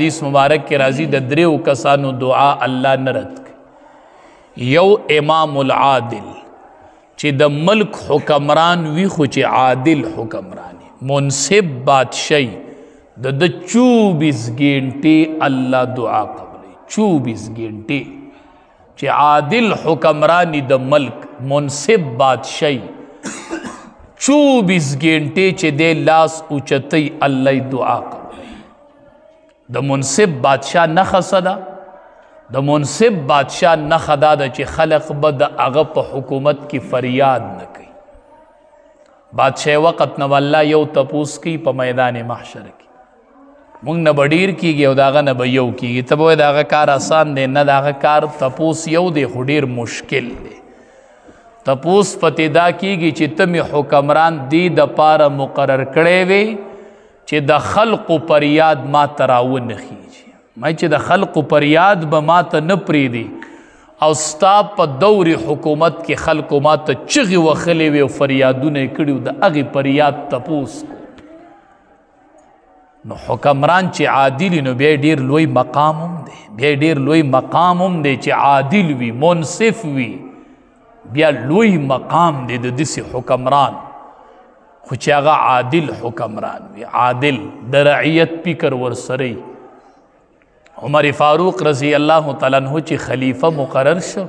حدیث مبارک کے راضی د دریو کسانو دعا الله نرد یو امام العادل چې د ملک حکمران وی خو چې عادل حکمرانی منصف بادشاہی د 24 گھنٹے الله دعا قبلی 24 گھنٹے چې عادل حکمرانی د ملک منصف بادشاہی 24 گھنٹے چې د لاس اوچتی الله دعا قبلی د منصف بادشاہ نخصه ده د منصف بادشاہ نخه دا ده چې خلق به د هغه په حکومت کې فریاد نه کوي بادشاہ وقت نه والله یو تپوس کوي په میدان محشر کې مونږ نه به ډیر کېږي او د هغه نه به یو کېږي ته به وایې د هغه کار آسان دی نه د هغه کار تپوس یو دی خو ډیر مشکل دی تپوس پتې دا کېږي چې ته مې حکمران دی دپاره مقرر کړی وی چې د خلقو پریاد ما تراو نخیجی ما چې د خلقو پریاد به ما ته نه پریدي او ستا په دور حکومت کې خلقو ما ته چغې وخلې وي او فریادونه یې کړي د هغې فریاد تپوس نو حکمران چې عادل نو بیا ډېر لوی مقام هم دی بیا ډېر لوی مقام هم دی چې عادل وي منصف وي بیا لوی مقام دی د داسې حکمران خو چې هغه عادل حکمران وي عادل د رعیت فکر ورسره عمر فاروق رضی الله تعالی عنہ چې خلیفہ مقرر شو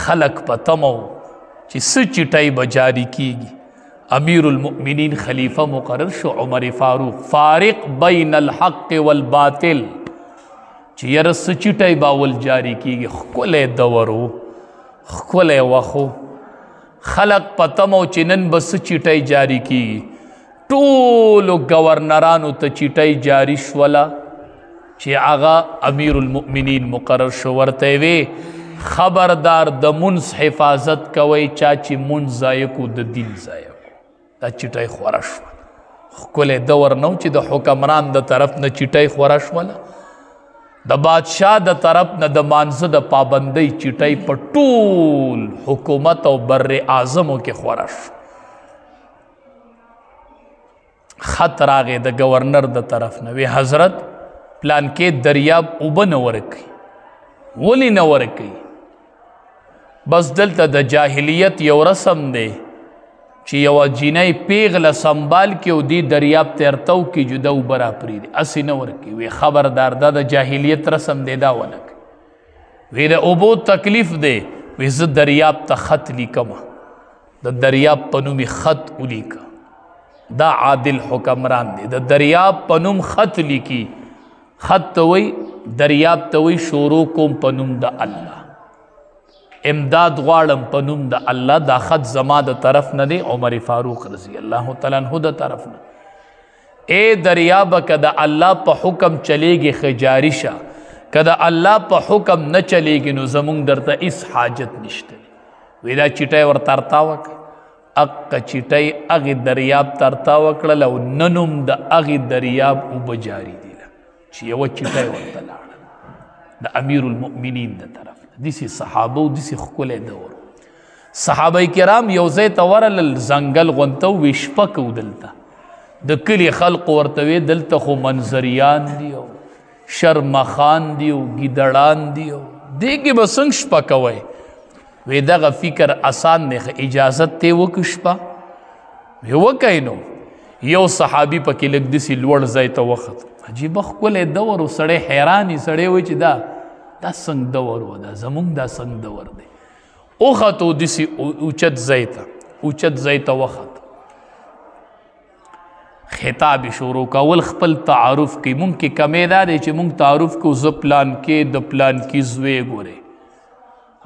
خلق په تمو چې څه چټۍ به جاری کیږي امیر المؤمنین خلیفہ مقرر شو عمر فاروق فارق بین الحق والباطل چې یاره څه چټۍ باول جاری کیږي ښکلی دورو ښکلی وخو خلق پتمو چنن بس چیٹائی جاری کی ټولو گورنرانو ته چیٹائی جاری شولا چې آغا امیر المؤمنین مقرر شو ورته وی خبردار د منځ حفاظت کوي چا چې منځ ضایع کو د دین ضایع کو دا چیٹائی خورا شو ښکلی دور نو چې د حکمران د طرف نه چیٹائی خورا شوله د بادشاہ د طرف نه د مانزه د پابندۍ چټۍ په ټول حکومت او بر اعظمو کې خورا شو خط راغی د گورنر د طرف نه وی حضرت پلان کې دریاب اوبه نه ورکوي ولې نه ورکوي بس دلته د جاهلیت یو رسم دی چې یو جینۍ پیغله سنبال کې او دی دریاب تیرتو کې جدا اوبه را پرېږدي هسې نه ورکوي وی خبردار دا د جاهلیت رسم دی دا ونه کوي وی د اوبو تکلیف دی وی زه دریاب ته خط لیکمه د دریاب په نوم خط ولیکه دا عادل حکمران دی د دریاب په نوم خط لیکي خط ته وی دریاب ته وی شروع کوم په نوم د الله امداد غواړم په نوم د الله دا خط زما د طرف نه دی عمر فاروق رضی الله تعالی عنہ د طرف نه اے دریاب که د الله په حکم چلیږي ښه جاري شه که د الله په حکم نه چلیږي نو زمونږ درته هېڅ حاجت نشته وی دا چیټۍ ورته ارتاوه کړه هغه چیټۍ هغې دریاب ته ارتاوه کړل او نن هم د هغې دریاب اوبه جاري دي چې یوه چیټۍ ورته لاړه د امیر المؤمنین د طرف دیسی صحابو دیسی ښکلی دور صحابه کرام یو ځای ته ورلل ځنګل غونته وی شپه کو دلته د کلي خلق ورته وی دلته خو منظریان دي او شرمخان دي او ګیدړان دي او دې کې به څنګه شپه کوئ وی دغه فکر آسان دی اجازت ته وکړو شپه وی وکئ نو یو صحابي پکې لږ داسې لوړ ځای ته وخت عجیبه ښکلی دور و سړی حیران سړی وایي چې دا څنګه دور و دا زمونږ دا څنګه دور دی وختو داسې اوچت ځای ته اوچت ځای ته وخت خطاب شروع کول خپل تعارف کوي مونږ کې کمی دا دی چې مونږ تعارف کوو زه پلان کې د پلان کې زوی ګورې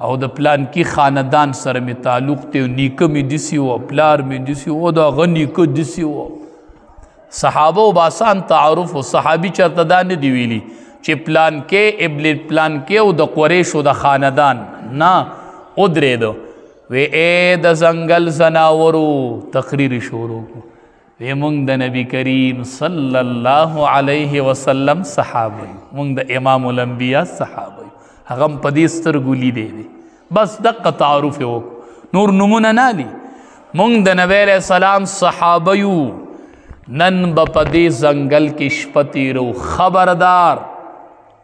او د پلان کې خاندان سره مې تعلق دی نیکه مې داسې و پلار مې داسې و د هغه نیکه داسې و صحابه و باسان تعارف و صحابي چرته دا نه دی ویلي چې پلان کې ابل پلان کې او د قریش او د خاندان نه ودرېدو وی اے د ځنګل زناورو تقریر شروع کو وی مونږ د نبی کریم صلی الله علیه وسلم صحابه مونږ د امام الانبیاء صحابه هغه په دې سترګو لیدې دی بس دقه تعارف وکړو نور نمونه نه دي مونږ د نبی علیه السلام صحابه یو نن بپدی زنگل کی شپتی رو خبردار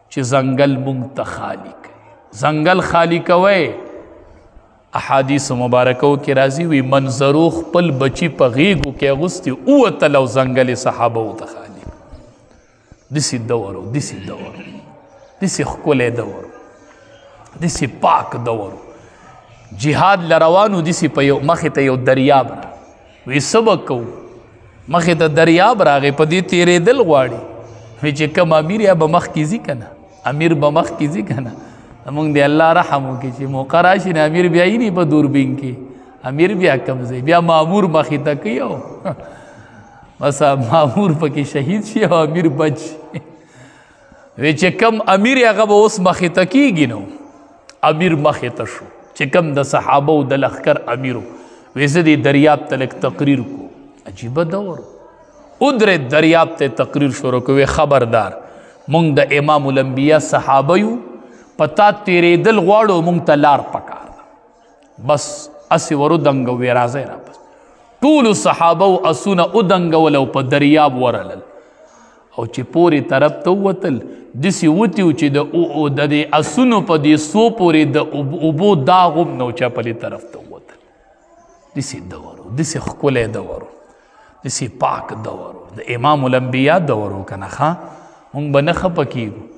چی زنگل مونگ تا خالی کئی زنگل خالی کوئے احادیث مبارکو کی رازی وی منظرو خپل بچی پا غیگو کی غستی او تلو زنگل صحابو تا خالی دسی دورو دسی خکل دورو دسی پاک دورو جہاد لروانو دسی پا یو مخی تا یو دریاب را وی سبق کو مخی تا دریاب را غی پا دی تیرے دل غواڑی وی چی کم امیر یا بمخ کیزی کنا امیر بمخ کیزی کنا مونږ دی الله رحم وکړي چې موقع راشي نه امیر بیا یې نه په دوربین کې امیر بیا کمزی بیا مامور مخې ته کوي او بس مامور پکې شهید شي او امیر بچ وی چې کم امیر هغه به اوس مخې ته کېږي نو امیر مخې ته شو چې کم د صحابه د لښکر امیرو وی زه دې دریاب ته لږ تقریر کو عجیبه دور ادرې دریاب ته تقریر شروع کوي خبردار مونږ د امام الانبیاء صحابه یو پتا تیرے دل غواړو مونږ ته لار پکار ده بس اسی ورو دنګو وی راځي را بس ټول صحابه او اسونه او دنګول او په دریاب ورلل او چې پوری طرف ته وتل دسی وتیو چې د د اسونو په دې سو پوری د اوبو داغم نو چا په دې طرف ته وتل دسی دورو دسی خکله دورو دسی پاک دورو د امام الانبیاء دورو کنه ښا مونږ به نه خپه کیږو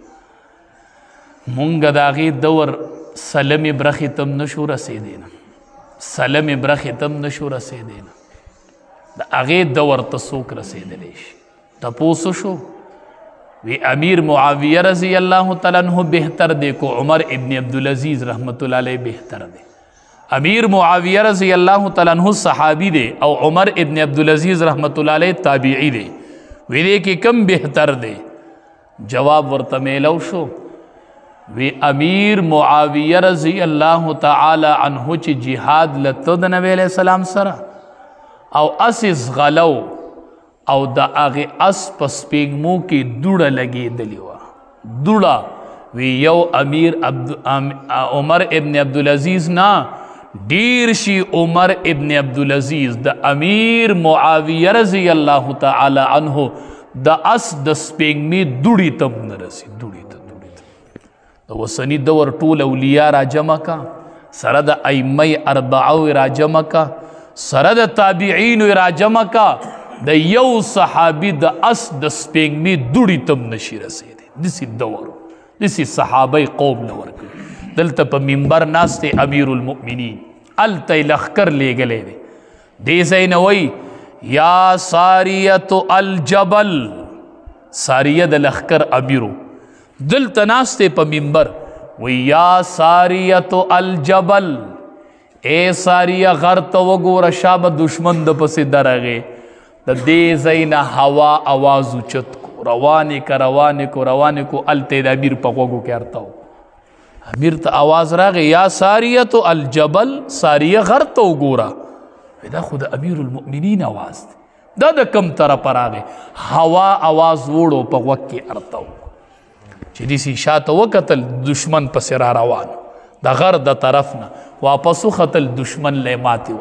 مونږ د هغې دور سلم برخې تم نشو رسېدی نه سلم برخې تم نشو رسېدی نه د هغې دور ته څوک رسېدلی شي تپوس شو وی امیر معاویه رضی اللہ تعالیٰ عنہ بہتر دے کو عمر ابن عبدالعزیز رحمت اللہ علیہ بہتر دے امیر معاویه رضی اللہ تعالیٰ عنہ صحابی دے او عمر ابن عبدالعزیز رحمت اللہ علیہ تابعی دے وی دے کہ کم بہتر دے جواب ورته میلو شو وی امیر معاویه رضی اللہ تعالی عنہ چی جہاد لتو د نبی علیہ السلام سره او اسس غلو او دا آغی اس پس پیگمو کی دوڑا لگی دلیوا دوڑا وی یو امیر عمر ابن عبدالعزیز نا دیر شی عمر ابن عبدالعزیز دا امیر معاویه رضی اللہ تعالی عنہ دا اس د سپیگمی دوڑی تم نرسی دوڑی تم د وسنی دور ټول اولیاء را جمع کا سره د ائمه اربعه را جمع کا سره د تابعین را جمع کا د یو صحابي د اس د سپیگمی دوړي تم نشي رسیدي دسی دور دسی صحابه قوم نور دلته په منبر ناسته امیر المؤمنین الته لخر لګلې دي زینوي یا ساریه الجبل ساریه د لخر امیرو دل تناستے پا منبر وی یا ساریت الجبل اے ساریہ غر تو وگور شاب دشمن دا پسی درگے دا دے زین ہوا آوازو چت کو روانے کو التے دا امیر پا وگو کہرتا ہو امیر تا آواز راگے یا ساریت الجبل ساریہ غر تو وگورا دا خود امیر المؤمنین آواز دا دا کم طرح پر آگے ہوا آواز ووڑو پا وگ کے ارتا ہو چې دیسی شاته وکتل دشمن پس را روان د غر د طرف نه واپسو خطل دشمن له ماتي